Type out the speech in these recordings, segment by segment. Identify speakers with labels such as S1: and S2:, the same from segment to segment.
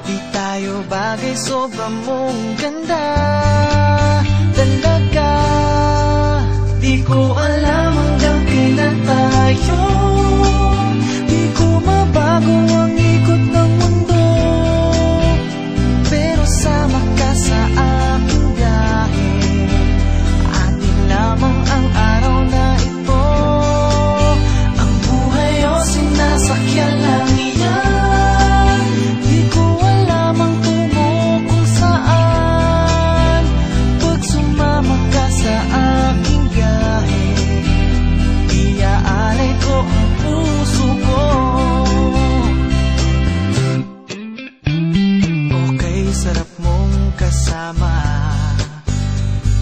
S1: Di tayo bagay, sobrang mong ganda talaga. Di ko alam hanggang kailan tayo, di ko mabago ang ikot ng mundo, pero sama ka sa aking biyahe. Atin lamang ang araw na ito, ang buhay o sinasakyan lang iyan. Di ko alam ang tungo kung saan, pag sumama ka sa aking biyahe, iaalay ko ang puso ko. Okay, sarap mong kasama,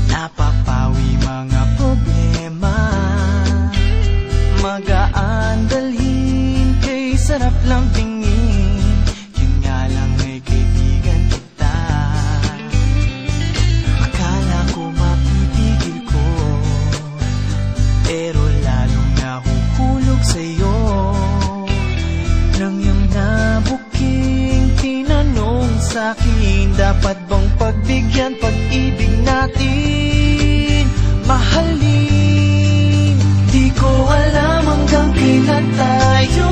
S1: napapawi mga problema. Magaan dalhin, kay sarap lang tingin, yun nga lang ay kaibigan kita. Akala ko mapipigil ko, pero lalong nahuhulog sa'yo. Nang iyong nabuking tinanong sa'kin, dapat bang pagbigyan pag-ibig natin, mahalin? Di ko alam hanggang kailan tayo,